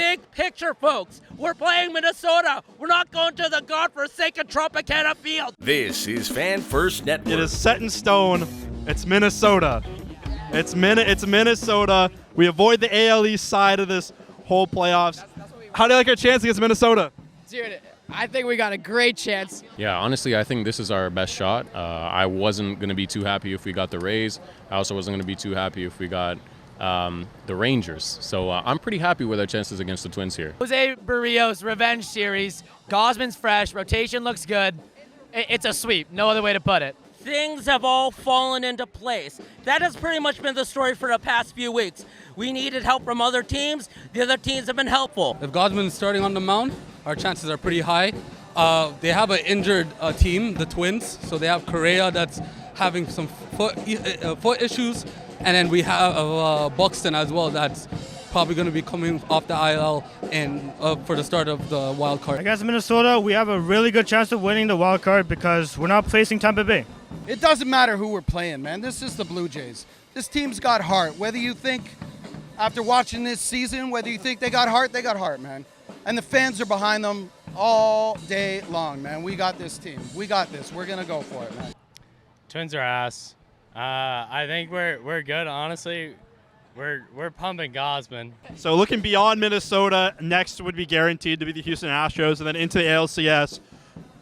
big picture, folks. We're playing Minnesota. We're not going to the godforsaken Tropicana field. This is Fan First Network. It is set in stone. It's Minnesota. It's Minnesota. We avoid the AL East side of this whole playoffs. How do you like our chance against Minnesota? Dude, I think we got a great chance. Yeah, honestly, I think this is our best shot. I wasn't going to be too happy if we got the Rays. I also wasn't going to be too happy if we got the Rangers. So I'm pretty happy with our chances against the Twins here. Jose Barrios Revenge Series. Gausman's fresh. Rotation looks good. It's a sweep. No other way to put it. Things have all fallen into place. That has pretty much been the story for the past few weeks. We needed help from other teams. The other teams have been helpful. If Gausman is starting on the mound, our chances are pretty high. They have an injured team, the Twins, so they have Correa that's having some foot issues, and then we have Buxton as well that's probably going to be coming off the IL and for the start of the wild card. Against Minnesota, we have a really good chance of winning the wild card because we're not facing Tampa Bay. It doesn't matter who we're playing, man. This is the Blue Jays. This team's got heart. Whether you think, after watching this season, whether you think they got heart, man. And the fans are behind them all day long, man. We got this team. We got this. We're going to go for it, man. Twins are ass. I think we're good, honestly. We're pumping Gausman. So looking beyond Minnesota, next would be guaranteed to be the Houston Astros, and then into the ALCS.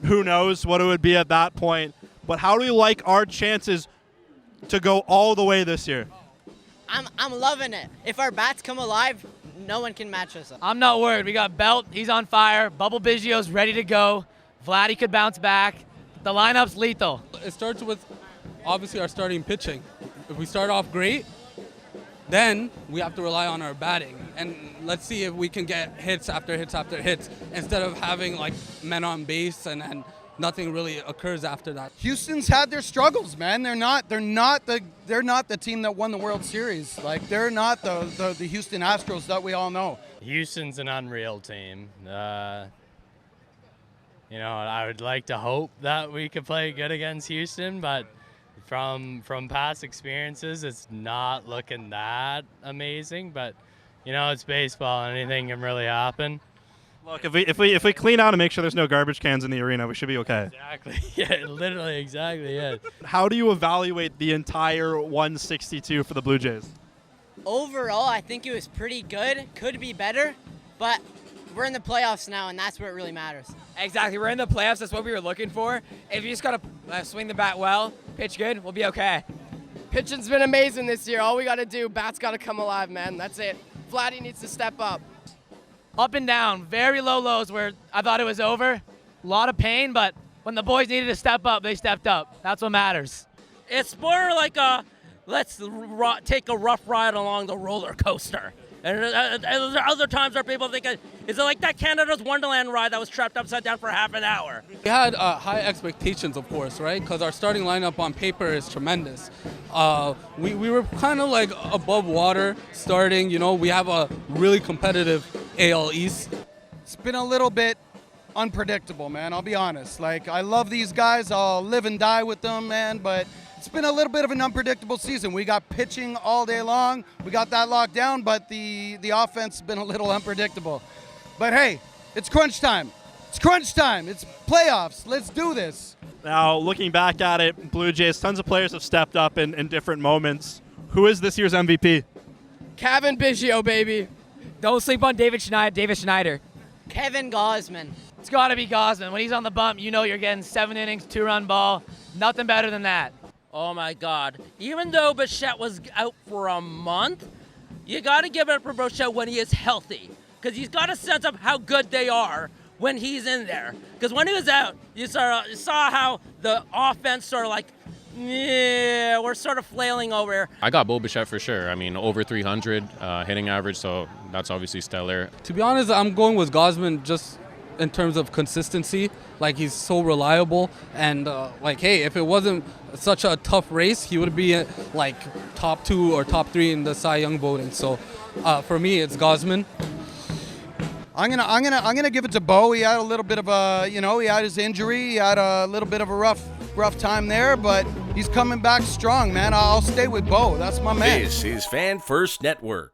Who knows what it would be at that point. But how do you like our chances to go all the way this year? I'm loving it. If our bats come alive, no one can match us up. I'm not worried. We got Belt. He's on fire. Bubble Biggio's ready to go. Vladdy could bounce back. The lineup's lethal. It starts with, obviously, our starting pitching. If we start off great, then we have to rely on our batting. And let's see if we can get hits after hits after hits instead of having, like, men on base and nothing really occurs after that. Houston's had their struggles, man. They're not the team that won the World Series. Like, they're not the Houston Astros that we all know. Houston's an unreal team. I would like to hope that we could play good against Houston, but from past experiences, it's not looking that amazing. But it's baseball. Anything can really happen. Look, if we clean out and make sure there's no garbage cans in the arena, we should be okay. Exactly. Yeah, literally, exactly. Yeah. How do you evaluate the entire 162 for the Blue Jays? Overall, I think it was pretty good. Could be better, but we're in the playoffs now, and that's what really matters. Exactly. We're in the playoffs. That's what we were looking for. If you just got to swing the bat well, pitch good, we'll be okay. Pitching's been amazing this year. All we got to do, bats got to come alive, man. That's it. Vladdy needs to step up. Up and down, very low lows where I thought it was over. A lot of pain, but when the boys needed to step up, they stepped up. That's what matters. It's more like let's take a rough ride along the roller coaster. And other times where people think, is it like that Canada's Wonderland ride that was trapped upside down for half an hour? We had high expectations, of course, right? Because our starting lineup on paper is tremendous. We were kind of like above water starting. We have a really competitive AL East. It's been a little bit unpredictable, man. I'll be honest. Like, I love these guys. I'll live and die with them, man. But it's been a little bit of an unpredictable season. We got pitching all day long. We got that locked down, but the offense has been a little unpredictable. But hey, it's crunch time. It's crunch time. It's playoffs. Let's do this. Now, looking back at it, Blue Jays, tons of players have stepped up in different moments. Who is this year's MVP? Kevin Biggio, baby. Don't sleep on David Schneider. Kevin Gausman. It's got to be Gausman. When he's on the bump, you're getting 7 innings, 2-run ball. Nothing better than that. Oh, my God. Even though Bichette was out for a month, you got to give it for Bichette when he is healthy because he's got a sense of how good they are when he's in there. Because when he was out, you saw how the offense sort of like, yeah, we're sort of flailing over here. I got Bo Bichette for sure. I mean, over 300 hitting average, so that's obviously stellar. To be honest, I'm going with Gausman just in terms of consistency. Like, he's so reliable, and hey, if it wasn't such a tough race, he would be like top 2 or top 3 in the Cy Young voting. So for me, it's Gausman. I'm gonna give it to Bo. He had a little bit of he had his injury. He had a little bit of a rough time there, but he's coming back strong, man. I'll stay with Bo. That's my man. This is Fan First Network.